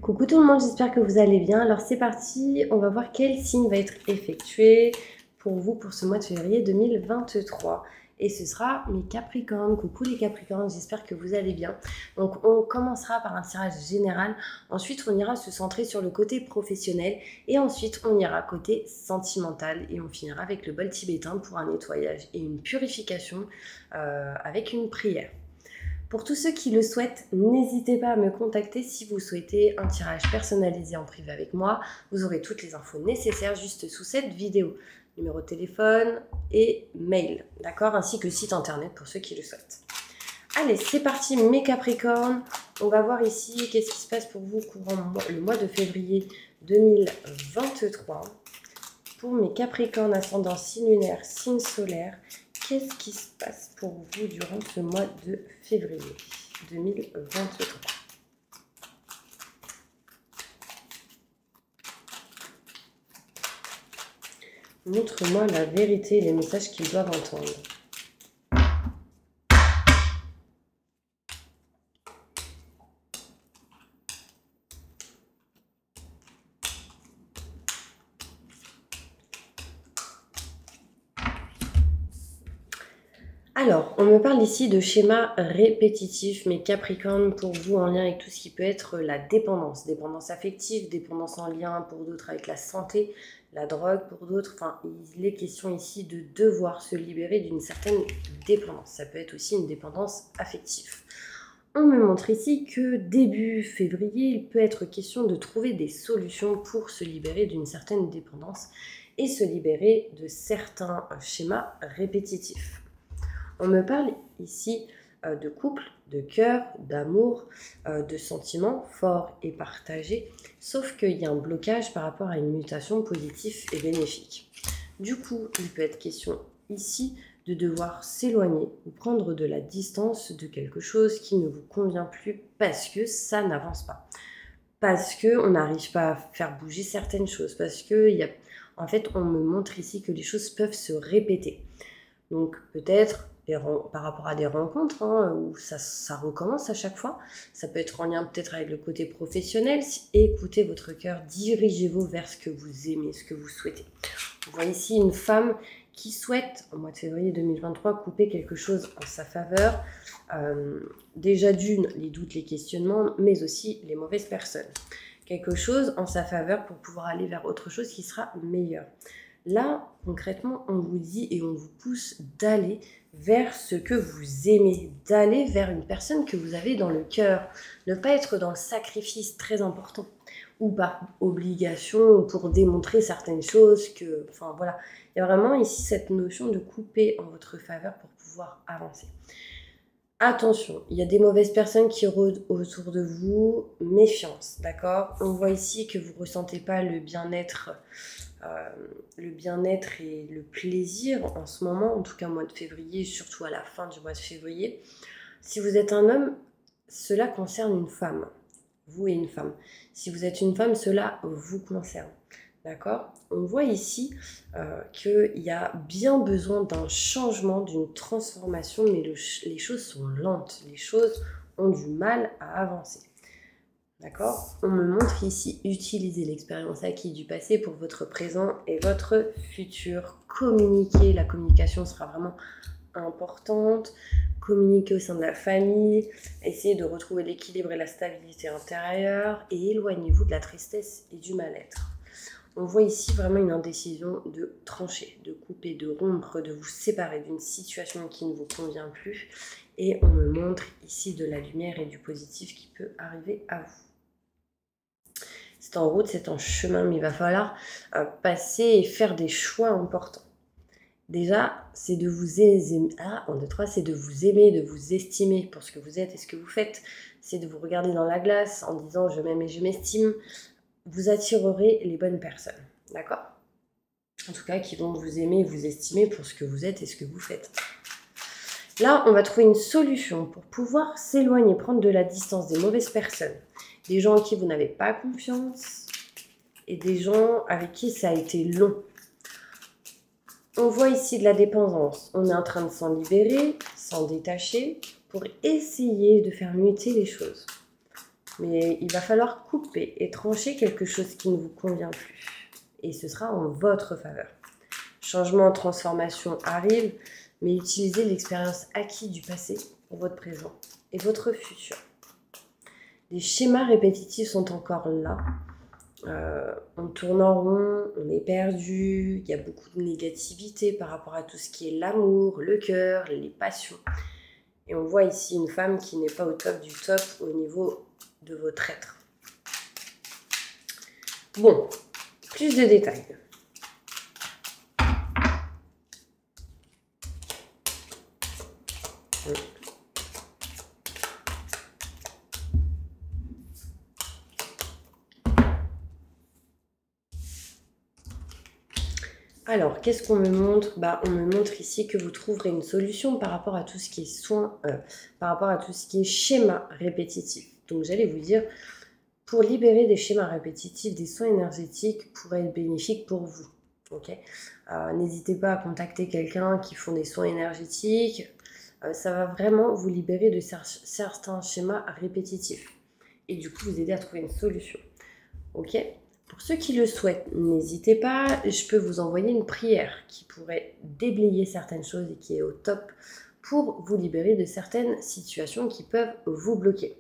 Coucou tout le monde, j'espère que vous allez bien. Alors c'est parti, on va voir quel signe va être effectué pour vous pour ce mois de février 2023. Et ce sera mes Capricornes. Coucou les Capricornes, j'espère que vous allez bien. Donc on commencera par un tirage général, ensuite on ira se centrer sur le côté professionnel et ensuite on ira côté sentimental et on finira avec le bol tibétain pour un nettoyage et une purification avec une prière. Pour tous ceux qui le souhaitent, n'hésitez pas à me contacter si vous souhaitez un tirage personnalisé en privé avec moi. Vous aurez toutes les infos nécessaires juste sous cette vidéo. Numéro de téléphone et mail, d'accord? Ainsi que site internet pour ceux qui le souhaitent. Allez, c'est parti mes Capricornes. On va voir ici qu'est-ce qui se passe pour vous courant le mois de février 2023. Pour mes Capricornes, ascendant signe lunaire, signe solaire, qu'est-ce qui se passe pour vous durant ce mois de février 2023? Montre-moi la vérité et les messages qu'ils doivent entendre. Alors, on me parle ici de schéma répétitif, mais Capricorne, pour vous, en lien avec tout ce qui peut être la dépendance. Dépendance affective, dépendance en lien pour d'autres avec la santé, la drogue pour d'autres. Enfin, il est question ici de devoir se libérer d'une certaine dépendance. Ça peut être aussi une dépendance affective. On me montre ici que début février, il peut être question de trouver des solutions pour se libérer d'une certaine dépendance et se libérer de certains schémas répétitifs. On me parle ici de couple, de cœur, d'amour, de sentiments forts et partagés, sauf qu'il y a un blocage par rapport à une mutation positive et bénéfique. Du coup, il peut être question ici de devoir s'éloigner ou prendre de la distance de quelque chose qui ne vous convient plus parce que ça n'avance pas. Parce qu'on n'arrive pas à faire bouger certaines choses, parce que en fait, on me montre ici que les choses peuvent se répéter. Donc peut-être par rapport à des rencontres où ça recommence à chaque fois. Ça peut être en lien peut-être avec le côté professionnel. Écoutez votre cœur, dirigez-vous vers ce que vous aimez, ce que vous souhaitez. On voit ici une femme qui souhaite, au mois de février 2023, couper quelque chose en sa faveur. Déjà d'une, les doutes, les questionnements, mais aussi les mauvaises personnes. Quelque chose en sa faveur pour pouvoir aller vers autre chose qui sera meilleur. Là, concrètement, on vous dit et on vous pousse d'aller vers ce que vous aimez, d'aller vers une personne que vous avez dans le cœur. Ne pas être dans le sacrifice très important ou par obligation ou pour démontrer certaines choses que... Enfin voilà, il y a vraiment ici cette notion de couper en votre faveur pour pouvoir avancer. Attention, il y a des mauvaises personnes qui rôdent autour de vous, méfiance, d'accord? On voit ici que vous ne ressentez pas le bien-être et le plaisir en ce moment, en tout cas au mois de février, surtout à la fin du mois de février. Si vous êtes un homme, cela concerne une femme, vous et une femme. Si vous êtes une femme, cela vous concerne. D'accord? On voit ici qu'il y a bien besoin d'un changement, d'une transformation, mais les choses sont lentes, les choses ont du mal à avancer. D'accord? On me montre ici, utilisez l'expérience acquise du passé pour votre présent et votre futur. Communiquer, la communication sera vraiment importante. Communiquer au sein de la famille, essayez de retrouver l'équilibre et la stabilité intérieure et éloignez-vous de la tristesse et du mal-être. On voit ici vraiment une indécision de trancher, de couper, de rompre, de vous séparer d'une situation qui ne vous convient plus. Et on me montre ici de la lumière et du positif qui peut arriver à vous. C'est en route, c'est en chemin, mais il va falloir passer et faire des choix importants. Déjà, c'est de vous aimer. C'est de vous aimer, de vous estimer pour ce que vous êtes et ce que vous faites. C'est de vous regarder dans la glace en disant « je m'aime et je m'estime ». Vous attirerez les bonnes personnes, d'accord? En tout cas, qui vont vous aimer et vous estimer pour ce que vous êtes et ce que vous faites. Là, on va trouver une solution pour pouvoir s'éloigner, prendre de la distance des mauvaises personnes, des gens en qui vous n'avez pas confiance et des gens avec qui ça a été long. On voit ici de la dépendance. On est en train de s'en libérer, s'en détacher pour essayer de faire muter les choses. Mais il va falloir couper et trancher quelque chose qui ne vous convient plus. Et ce sera en votre faveur. Changement, transformation arrive, mais utilisez l'expérience acquise du passé pour votre présent et votre futur. Les schémas répétitifs sont encore là. On tourne en rond, on est perdu, il y a beaucoup de négativité par rapport à tout ce qui est l'amour, le cœur, les passions. Et on voit ici une femme qui n'est pas au top du top au niveau de votre être. Bon, plus de détails. Alors, qu'est-ce qu'on me montre? On me montre ici que vous trouverez une solution par rapport à tout ce qui est soins, par rapport à tout ce qui est schéma répétitif. Donc, j'allais vous dire, pour libérer des schémas répétitifs, des soins énergétiques pourraient être bénéfiques pour vous. Okay, n'hésitez pas à contacter quelqu'un qui font des soins énergétiques. Ça va vraiment vous libérer de certains schémas répétitifs. Et du coup, vous aider à trouver une solution. Ok? Pour ceux qui le souhaitent, n'hésitez pas, je peux vous envoyer une prière qui pourrait déblayer certaines choses et qui est au top pour vous libérer de certaines situations qui peuvent vous bloquer.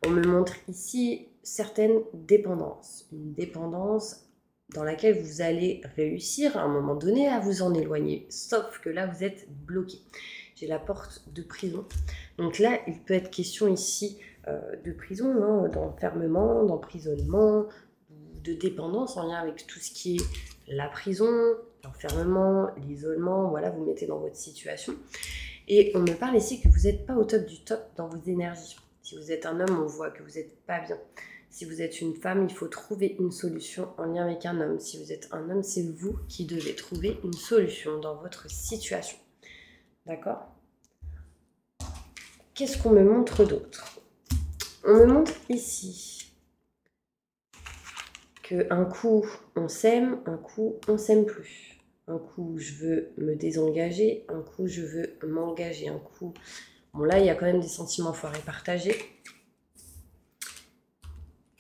On me montre ici certaines dépendances. Une dépendance dans laquelle vous allez réussir à un moment donné à vous en éloigner, sauf que là vous êtes bloqué. J'ai la porte de prison. Donc là, il peut être question ici de prison, hein, d'enfermement, d'emprisonnement, de dépendance en lien avec tout ce qui est la prison, l'enfermement, l'isolement, voilà, vous mettez dans votre situation. Et on me parle ici que vous n'êtes pas au top du top dans vos énergies. Si vous êtes un homme, on voit que vous n'êtes pas bien. Si vous êtes une femme, il faut trouver une solution en lien avec un homme. Si vous êtes un homme, c'est vous qui devez trouver une solution dans votre situation. D'accord? Qu'est-ce qu'on me montre d'autre? On me montre ici qu'un coup on s'aime, un coup on s'aime plus. Un coup je veux me désengager, un coup je veux m'engager, un coup... Bon là il y a quand même des sentiments forts et partagés.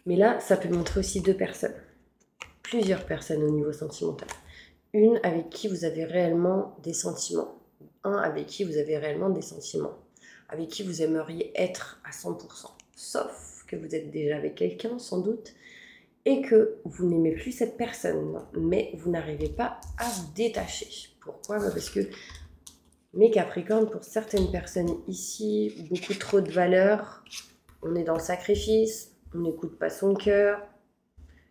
Mais là ça peut montrer aussi deux personnes. Plusieurs personnes au niveau sentimental. Une avec qui vous avez réellement des sentiments. Un avec qui vous avez réellement des sentiments. Avec qui vous aimeriez être à 100%. Sauf que vous êtes déjà avec quelqu'un sans doute. Et que vous n'aimez plus cette personne, mais vous n'arrivez pas à vous détacher. Pourquoi? Parce que mes Capricornes, pour certaines personnes ici, beaucoup trop de valeur, on est dans le sacrifice, on n'écoute pas son cœur,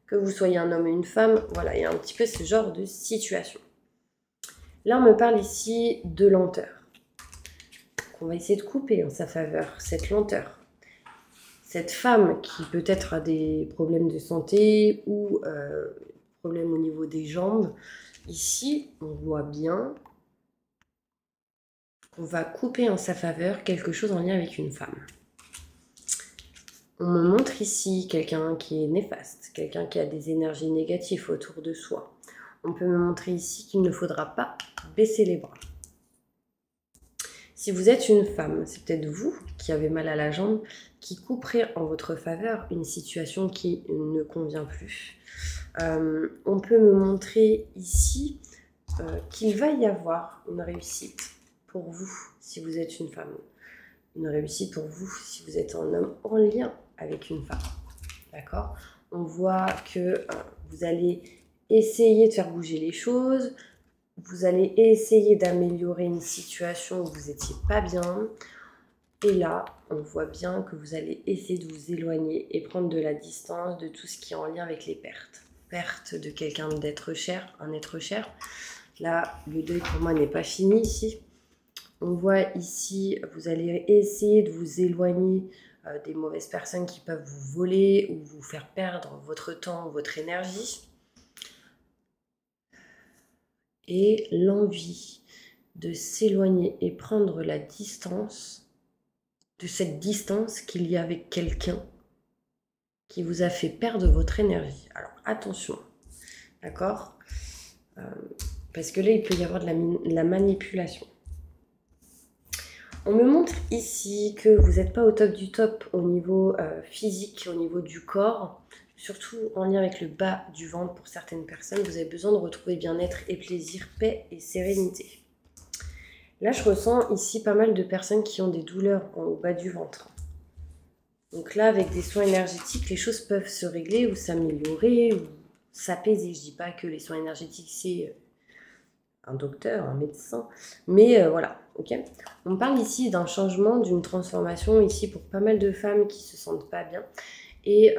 que vous soyez un homme ou une femme, voilà, il y a un petit peu ce genre de situation. Là, on me parle ici de lenteur. On va essayer de couper en sa faveur cette lenteur. Cette femme qui peut-être a des problèmes de santé ou problèmes au niveau des jambes, ici, on voit bien qu'on va couper en sa faveur quelque chose en lien avec une femme. On me montre ici quelqu'un qui est néfaste, quelqu'un qui a des énergies négatives autour de soi. On peut me montrer ici qu'il ne faudra pas baisser les bras. Si vous êtes une femme, c'est peut-être vous qui avez mal à la jambe, qui couperait en votre faveur une situation qui ne convient plus. On peut me montrer ici qu'il va y avoir une réussite pour vous si vous êtes une femme. Une réussite pour vous si vous êtes un homme en lien avec une femme. D'accord? On voit que vous allez essayer de faire bouger les choses. Vous allez essayer d'améliorer une situation où vous n'étiez pas bien. Et là, on voit bien que vous allez essayer de vous éloigner et prendre de la distance de tout ce qui est en lien avec les pertes. Perte de quelqu'un d'être cher, un être cher. Là, le deuil pour moi n'est pas fini ici. On voit ici, vous allez essayer de vous éloigner des mauvaises personnes qui peuvent vous voler ou vous faire perdre votre temps, votre énergie. Et l'envie de s'éloigner et prendre la distance de cette distance qu'il y a avec quelqu'un qui vous a fait perdre votre énergie. Alors attention, d'accord? Parce que là, il peut y avoir de la manipulation. On me montre ici que vous n'êtes pas au top du top au niveau physique, au niveau du corps, surtout en lien avec le bas du ventre pour certaines personnes. Vous avez besoin de retrouver bien-être et plaisir, paix et sérénité. Là, je ressens ici pas mal de personnes qui ont des douleurs au bas du ventre. Donc là, avec des soins énergétiques, les choses peuvent se régler ou s'améliorer ou s'apaiser. Je ne dis pas que les soins énergétiques, c'est un docteur, un médecin, mais voilà, ok. On parle ici d'un changement, d'une transformation ici pour pas mal de femmes qui se sentent pas bien. Et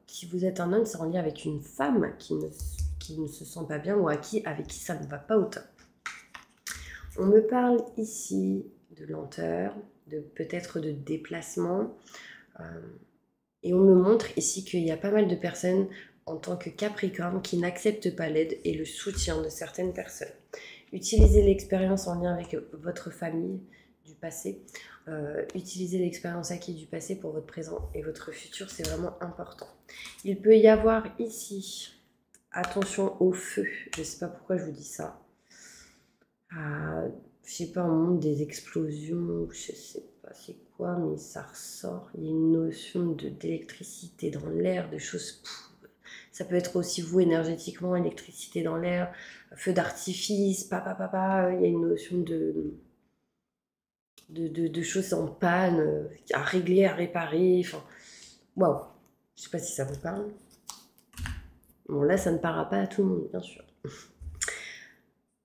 si vous êtes un homme, c'est en lien avec une femme qui ne se sent pas bien ou avec qui ça ne va pas au top. On me parle ici de lenteur, peut-être de déplacement. Et on me montre ici qu'il y a pas mal de personnes en tant que Capricorne qui n'acceptent pas l'aide et le soutien de certaines personnes. Utilisez l'expérience en lien avec votre famille du passé. Utilisez l'expérience acquise du passé pour votre présent et votre futur, c'est vraiment important. Il peut y avoir ici, attention au feu, je ne sais pas pourquoi je vous dis ça. Je sais pas, on montre des explosions, je sais pas c'est quoi, mais ça ressort. Il y a une notion d'électricité dans l'air, de choses. Ça peut être aussi vous énergétiquement, électricité dans l'air, feu d'artifice, il y a une notion de choses en panne, à régler, à réparer. Enfin, waouh, je sais pas si ça vous parle. Bon, là, ça ne parlera pas à tout le monde, bien sûr.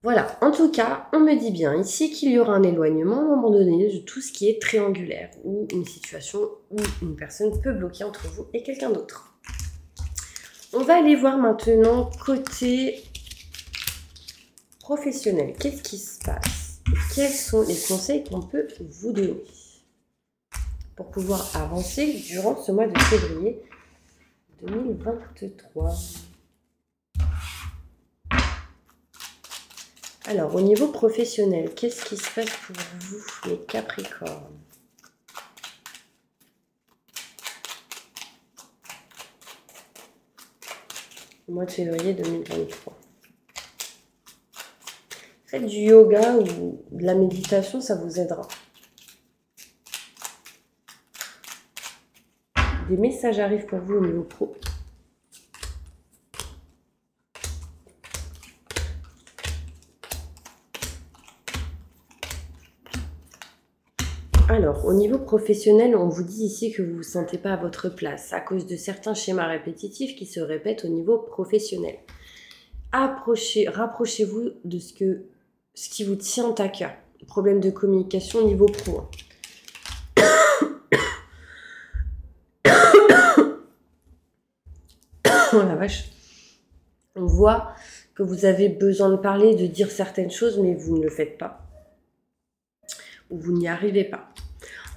Voilà, en tout cas, on me dit bien ici qu'il y aura un éloignement à un moment donné de tout ce qui est triangulaire ou une situation où une personne peut bloquer entre vous et quelqu'un d'autre. On va aller voir maintenant côté professionnel. Qu'est-ce qui se passe? Quels sont les conseils qu'on peut vous donner pour pouvoir avancer durant ce mois de février 2023? Alors, au niveau professionnel, qu'est-ce qui se passe pour vous, les Capricornes? Au mois de février 2023. Faites du yoga ou de la méditation, ça vous aidera. Des messages arrivent pour vous au niveau pro. Alors, au niveau professionnel, on vous dit ici que vous ne vous sentez pas à votre place à cause de certains schémas répétitifs qui se répètent au niveau professionnel. Rapprochez-vous de ce qui vous tient à cœur. Problème de communication au niveau pro. Oh la vache. On voit que vous avez besoin de parler, de dire certaines choses, mais vous ne le faites pas. Ou vous n'y arrivez pas.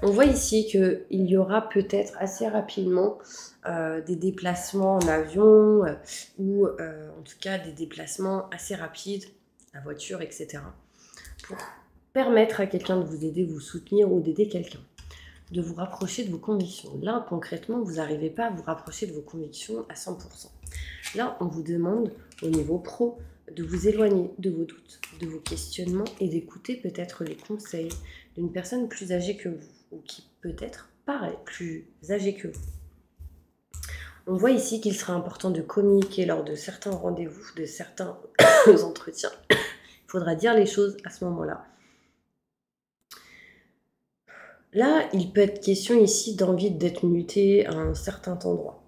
On voit ici qu'il y aura peut-être assez rapidement des déplacements en avion ou en tout cas des déplacements assez rapides, la voiture, etc. pour permettre à quelqu'un de vous aider, vous soutenir ou d'aider quelqu'un, de vous rapprocher de vos convictions. Là, concrètement, vous n'arrivez pas à vous rapprocher de vos convictions à 100%. Là, on vous demande au niveau pro de vous éloigner de vos doutes, de vos questionnements et d'écouter peut-être les conseils d'une personne plus âgée que vous ou qui peut-être paraît plus âgée que vous. On voit ici qu'il sera important de communiquer lors de certains rendez-vous, de certains entretiens. Il faudra dire les choses à ce moment-là. Là, il peut être question ici d'envie d'être muté à un certain endroit.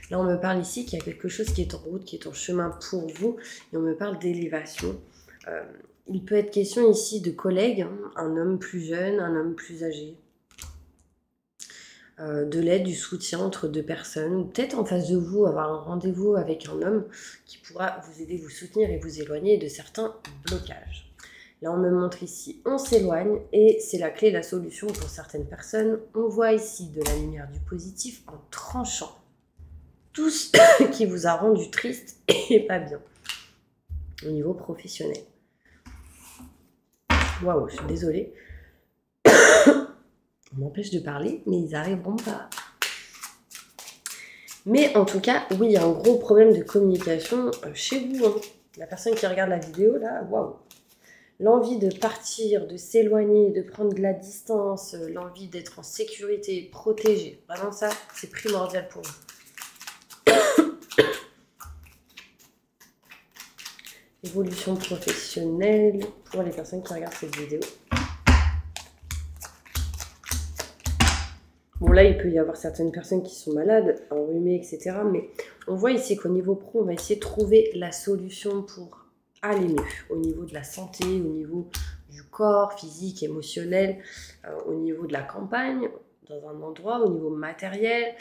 Là, on me parle ici qu'il y a quelque chose qui est en route, qui est en chemin pour vous, et on me parle d'élévation. Il peut être question ici de collègues, un homme plus jeune, un homme plus âgé, de l'aide, du soutien entre deux personnes, ou peut-être en face de vous, avoir un rendez-vous avec un homme qui pourra vous aider, vous soutenir et vous éloigner de certains blocages. Là, on me montre ici, on s'éloigne et c'est la clé, la solution pour certaines personnes. On voit ici de la lumière, du positif en tranchant tout ce qui vous a rendu triste et pas bien au niveau professionnel. Waouh, je suis désolée. On m'empêche de parler, mais ils n'arriveront pas. Mais en tout cas, oui, il y a un gros problème de communication chez vous. La personne qui regarde la vidéo, là, waouh. L'envie de partir, de s'éloigner, de prendre de la distance, l'envie d'être en sécurité, protégé. Vraiment ça, c'est primordial pour vous. Évolution professionnelle pour les personnes qui regardent cette vidéo. Bon là, il peut y avoir certaines personnes qui sont malades, enrhumées, etc. Mais on voit ici qu'au niveau pro, on va essayer de trouver la solution pour aller mieux. Au niveau de la santé, au niveau du corps, physique, émotionnel, au niveau de la campagne, dans un endroit, au niveau matériel.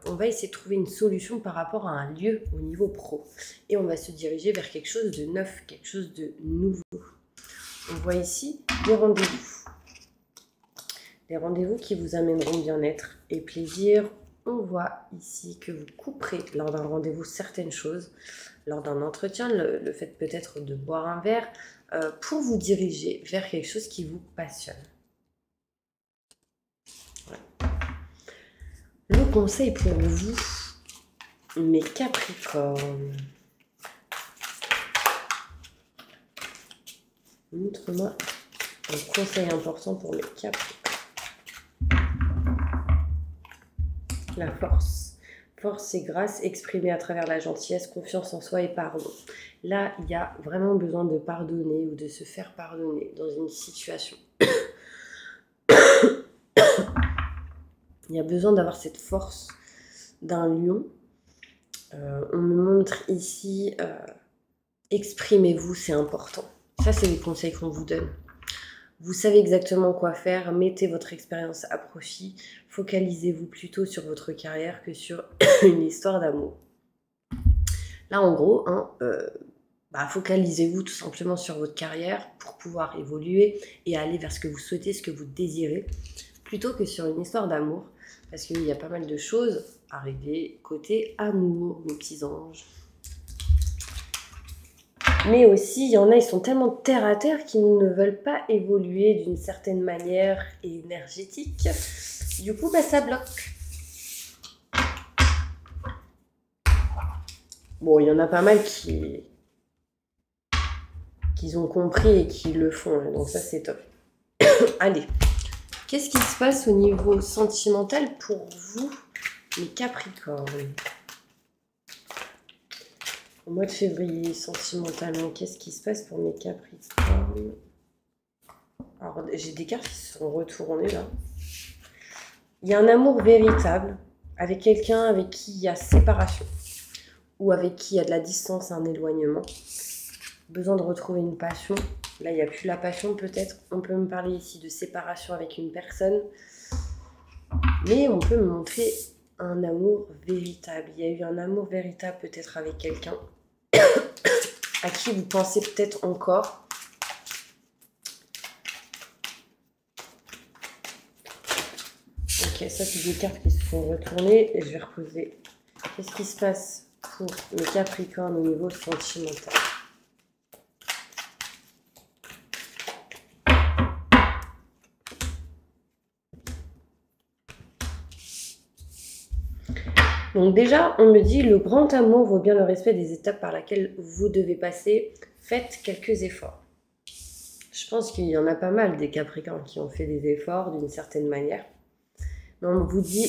On va essayer de trouver une solution par rapport à un lieu au niveau pro. Et on va se diriger vers quelque chose de neuf, quelque chose de nouveau. On voit ici des rendez-vous. Des rendez-vous qui vous amèneront bien-être et plaisir. On voit ici que vous couperez lors d'un rendez-vous certaines choses, lors d'un entretien, le fait peut-être de boire un verre, pour vous diriger vers quelque chose qui vous passionne. Voilà. Le conseil pour vous, mes Capricornes. Montre-moi un conseil important pour mes Capricornes. La force. Force et grâce exprimée à travers la gentillesse, confiance en soi et pardon. Là, il y a vraiment besoin de pardonner ou de se faire pardonner dans une situation. Il y a besoin d'avoir cette force d'un lion. On me montre ici, exprimez-vous, c'est important. Ça, c'est les conseils qu'on vous donne. Vous savez exactement quoi faire, mettez votre expérience à profit, focalisez-vous plutôt sur votre carrière que sur une histoire d'amour. Là, en gros, focalisez-vous tout simplement sur votre carrière pour pouvoir évoluer et aller vers ce que vous souhaitez, ce que vous désirez, plutôt que sur une histoire d'amour, parce qu'il y a pas mal de choses à régler côté amour, mes petits anges. Mais aussi, il y en a, ils sont tellement terre à terre qu'ils ne veulent pas évoluer d'une certaine manière énergétique. Du coup, ça bloque. Bon, il y en a pas mal qui ont compris et qui le font, hein, donc ça, c'est top. Allez, qu'est-ce qui se passe au niveau sentimental pour vous, les Capricornes ? Au mois de février, sentimentalement, qu'est-ce qui se passe pour mes Capricornes? Alors, j'ai des cartes qui se sont retournées là. Il y a un amour véritable avec quelqu'un avec qui il y a séparation ou avec qui il y a de la distance, un éloignement. Besoin de retrouver une passion. Là, il n'y a plus la passion peut-être. On peut me parler ici de séparation avec une personne. Mais on peut me montrer un amour véritable. Il y a eu un amour véritable peut-être avec quelqu'un à qui vous pensez peut-être encore. Ok, ça c'est des cartes qui se sont retournées et je vais reposer. Qu'est-ce qui se passe pour les Capricornes au niveau sentimental? Donc déjà, on me dit, le grand amour vaut bien le respect des étapes par lesquelles vous devez passer. Faites quelques efforts. Je pense qu'il y en a pas mal des Capricornes qui ont fait des efforts d'une certaine manière. Mais on vous dit,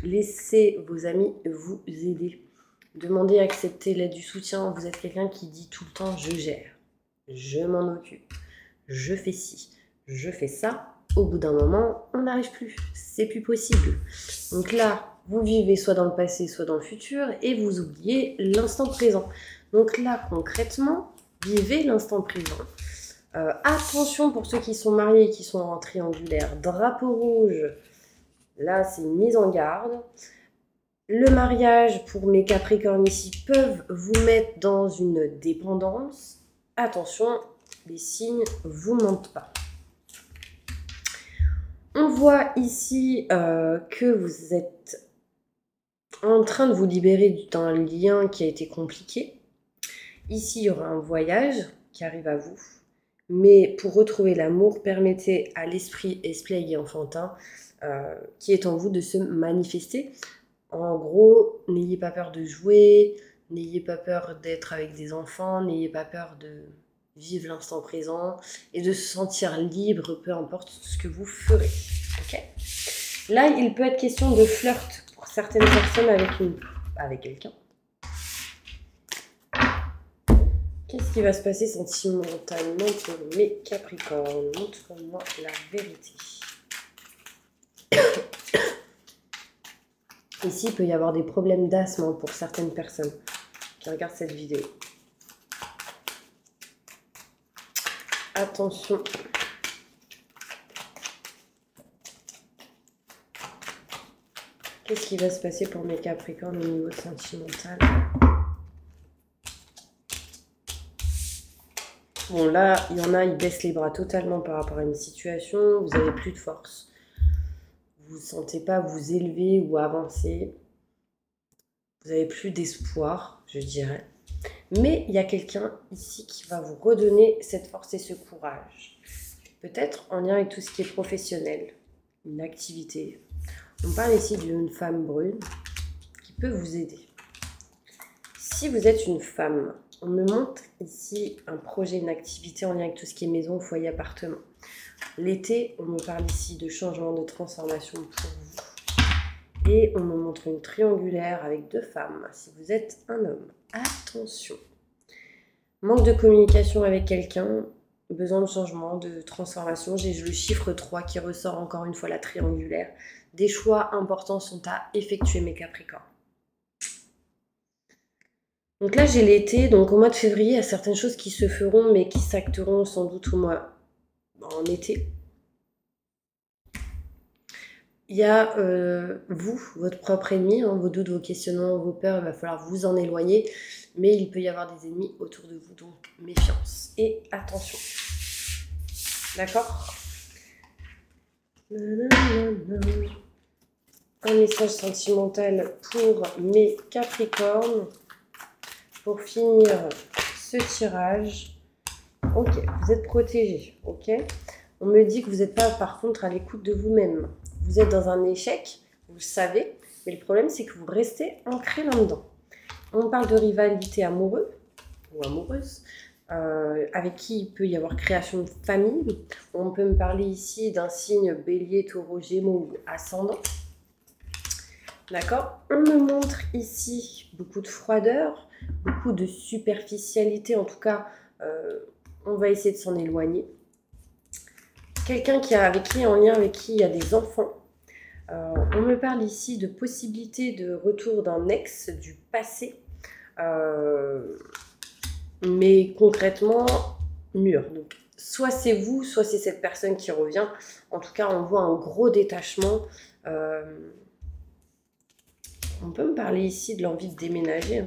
laissez vos amis vous aider. Demandez, acceptez l'aide du soutien. Vous êtes quelqu'un qui dit tout le temps, je gère, je m'en occupe, je fais ci, je fais ça. Au bout d'un moment, on n'arrive plus. C'est plus possible. Donc là, vous vivez soit dans le passé, soit dans le futur, et vous oubliez l'instant présent. Donc là, concrètement, vivez l'instant présent. Attention pour ceux qui sont mariés et qui sont en triangulaire. Drapeau rouge, là, c'est une mise en garde. Le mariage, pour mes Capricornes ici, peuvent vous mettre dans une dépendance. Attention, les signes ne vous mentent pas. On voit ici que vous êtes en train de vous libérer d'un lien qui a été compliqué. Ici, il y aura un voyage qui arrive à vous. Mais pour retrouver l'amour, permettez à l'esprit espiègle et enfantin qui est en vous de se manifester. En gros, n'ayez pas peur de jouer, n'ayez pas peur d'être avec des enfants, n'ayez pas peur vivre l'instant présent et de se sentir libre, peu importe ce que vous ferez. Okay, là, il peut être question de flirt pour certaines personnes avec quelqu'un. Qu'est-ce qui va se passer sentimentalement pour mes Capricornes? Montre-moi la vérité. Ici, il peut y avoir des problèmes d'asthme pour certaines personnes qui regardent cette vidéo. Attention. Qu'est-ce qui va se passer pour mes Capricornes au niveau sentimental? Bon, là, il y en a, ils baissent les bras totalement par rapport à une situation. Vous n'avez plus de force. Vous ne sentez pas vous élever ou avancer. Vous n'avez plus d'espoir, je dirais. Mais il y a quelqu'un ici qui va vous redonner cette force et ce courage. Peut-être en lien avec tout ce qui est professionnel, une activité. On parle ici d'une femme brune qui peut vous aider. Si vous êtes une femme, on me montre ici un projet, une activité en lien avec tout ce qui est maison, foyer, appartement. L'été, on me parle ici de changement, de transformation pour vous. Et on me montre une triangulaire avec 2 femmes. Si vous êtes un homme, attention. Manque de communication avec quelqu'un, besoin de changement, de transformation. J'ai le chiffre 3 qui ressort encore une fois, la triangulaire. Des choix importants sont à effectuer, mes Capricornes. Donc là, j'ai l'été. Donc au mois de février, il y a certaines choses qui se feront, mais qui s'acteront sans doute au mois en été. Il y a vous, votre propre ennemi, vos doutes, vos questionnements, vos peurs, il va falloir vous en éloigner. Mais il peut y avoir des ennemis autour de vous, donc méfiance et attention. D'accord? Un message sentimental pour mes Capricornes. Pour finir ce tirage. Ok, vous êtes protégés. Ok, on me dit que vous n'êtes pas par contre à l'écoute de vous-même. Vous êtes dans un échec, vous le savez, mais le problème c'est que vous restez ancré là-dedans. On parle de rivalité amoureuse ou amoureuse, avec qui il peut y avoir création de famille. On peut me parler ici d'un signe bélier, taureau, gémeaux ou ascendant. D'accord? On me montre ici beaucoup de froideur, beaucoup de superficialité. En tout cas, on va essayer de s'en éloigner. Quelqu'un avec qui il y a des enfants. On me parle ici de possibilité de retour d'un ex du passé. Mais concrètement, mûr. Donc, soit c'est vous, soit c'est cette personne qui revient. En tout cas, on voit un gros détachement. On peut me parler ici de l'envie de déménager.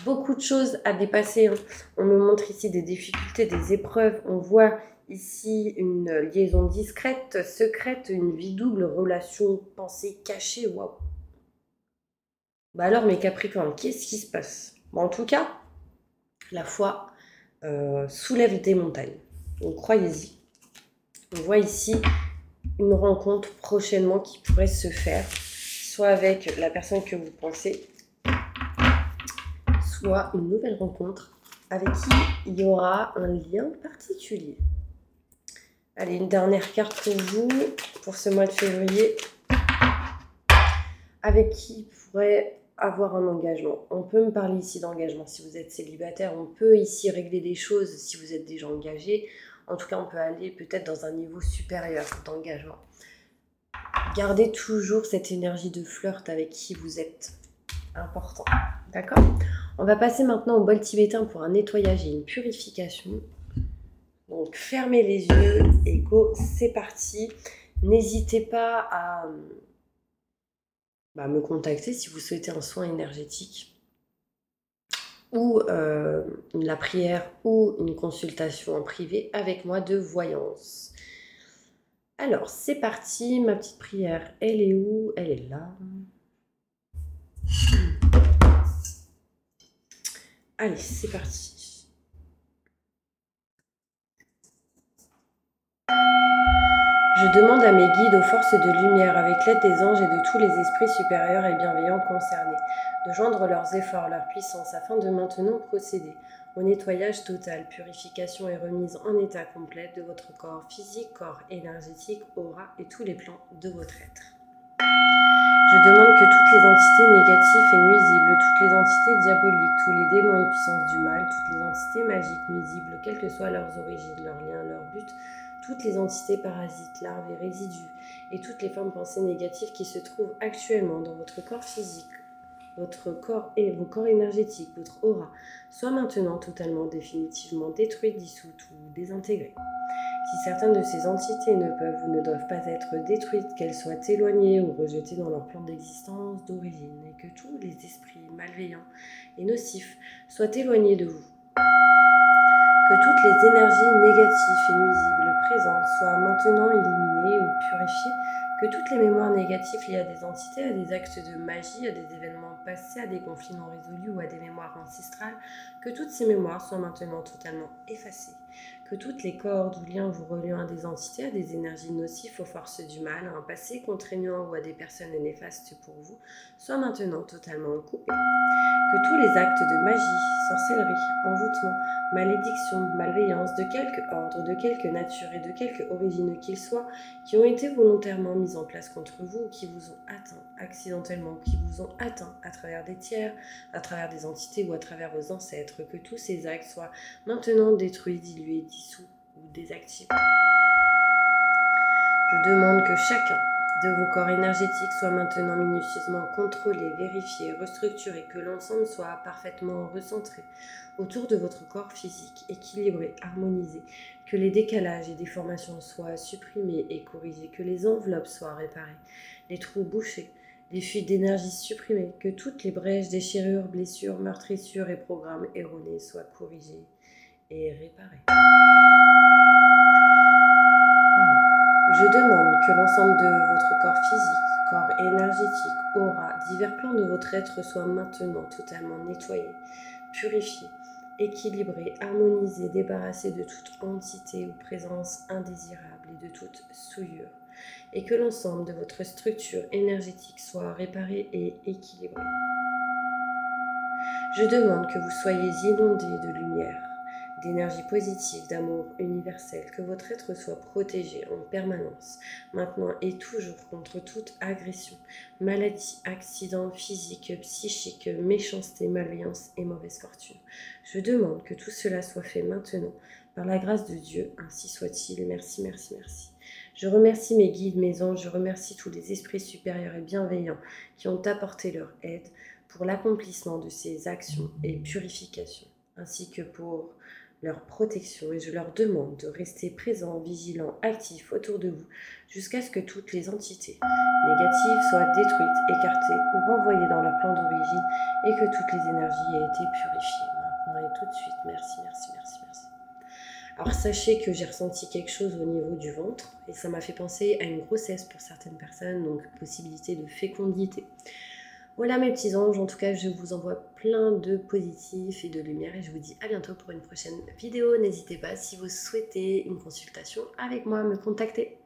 Beaucoup de choses à dépasser. On me montre ici des difficultés, des épreuves. On voit ici une liaison discrète, secrète, une vie double, relation pensée cachée. Waouh! Bah alors, mes Capricornes, qu'est-ce qui se passe? Bon, en tout cas, la foi soulève des montagnes. Donc, croyez-y. On voit ici une rencontre prochainement qui pourrait se faire, soit avec la personne que vous pensez, soit une nouvelle rencontre avec qui il y aura un lien particulier. Allez, une dernière carte pour vous, pour ce mois de février. Avec qui pourrait avoir un engagement. On peut me parler ici d'engagement. Si vous êtes célibataire, on peut ici régler des choses si vous êtes déjà engagé. En tout cas, on peut aller peut-être dans un niveau supérieur d'engagement. Gardez toujours cette énergie de flirt avec qui vous êtes. Important. D'accord? On va passer maintenant au bol tibétain pour un nettoyage et une purification. Donc, fermez les yeux et go, c'est parti. N'hésitez pas à me contacter si vous souhaitez un soin énergétique ou la prière ou une consultation en privé avec moi de voyance. Alors, c'est parti. Ma petite prière, elle est où? Elle est là. Allez, c'est parti. Je demande à mes guides, aux forces de lumière, avec l'aide des anges et de tous les esprits supérieurs et bienveillants concernés, de joindre leurs efforts, leur puissance, afin de maintenant procéder au nettoyage total, purification et remise en état complet de votre corps physique, corps énergétique, aura et tous les plans de votre être. Je demande que toutes les entités négatives et nuisibles, toutes les entités diaboliques, tous les démons et puissances du mal, toutes les entités magiques nuisibles, quelles que soient leurs origines, leurs liens, leurs buts, toutes les entités parasites, larves et résidus, et toutes les formes pensées négatives qui se trouvent actuellement dans votre corps physique, votre corps et vos corps énergétiques, votre aura, soient maintenant totalement, définitivement détruites, dissoutes ou désintégrées. Si certaines de ces entités ne peuvent ou ne doivent pas être détruites, qu'elles soient éloignées ou rejetées dans leur plan d'existence d'origine, et que tous les esprits malveillants et nocifs soient éloignés de vous. Que toutes les énergies négatives et nuisibles présentes soient maintenant éliminées ou purifiées, que toutes les mémoires négatives liées à des entités, à des actes de magie, à des événements passés, à des conflits non résolus ou à des mémoires ancestrales, que toutes ces mémoires soient maintenant totalement effacées. Que toutes les cordes ou liens vous reliant à des entités, à des énergies nocives, aux forces du mal, à un passé contraignant ou à des personnes néfastes pour vous, soient maintenant totalement coupés. Que tous les actes de magie, sorcellerie, envoûtement, malédiction, malveillance, de quelque ordre, de quelque nature et de quelque origine qu'ils soient, qui ont été volontairement mis en place contre vous ou qui vous ont atteint accidentellement, ou qui vous ont atteint à travers des tiers, à travers des entités ou à travers vos ancêtres, que tous ces actes soient maintenant détruits, dilués, dissous ou désactivés. Je demande que chacun de vos corps énergétiques soit maintenant minutieusement contrôlé, vérifié, restructuré, que l'ensemble soit parfaitement recentré autour de votre corps physique, équilibré, harmonisé, que les décalages et déformations soient supprimés et corrigés, que les enveloppes soient réparées, les trous bouchés, les fuites d'énergie supprimées, que toutes les brèches, déchirures, blessures, meurtrissures et programmes erronés soient corrigés et réparés. Je demande que l'ensemble de votre corps physique, corps énergétique, aura, divers plans de votre être soient maintenant totalement nettoyés, purifiés, équilibrés, harmonisés, débarrassés de toute entité ou présence indésirable et de toute souillure, et que l'ensemble de votre structure énergétique soit réparé et équilibré. Je demande que vous soyez inondés de lumière, d'énergie positive, d'amour universel, que votre être soit protégé en permanence, maintenant et toujours contre toute agression, maladie, accident physique, psychique, méchanceté, malveillance et mauvaise fortune. Je demande que tout cela soit fait maintenant, par la grâce de Dieu, ainsi soit-il. Merci, merci, merci. Je remercie mes guides, mes anges, je remercie tous les esprits supérieurs et bienveillants qui ont apporté leur aide pour l'accomplissement de ces actions et purifications, ainsi que pour leur protection, et je leur demande de rester présents, vigilants, actifs autour de vous, jusqu'à ce que toutes les entités négatives soient détruites, écartées ou renvoyées dans leur plan d'origine, et que toutes les énergies aient été purifiées, maintenant et tout de suite. Merci, merci, merci, merci. Alors sachez que j'ai ressenti quelque chose au niveau du ventre, et ça m'a fait penser à une grossesse pour certaines personnes, donc possibilité de fécondité. Voilà mes petits anges, en tout cas je vous envoie plein de positifs et de lumière et je vous dis à bientôt pour une prochaine vidéo. N'hésitez pas si vous souhaitez une consultation avec moi à me contacter.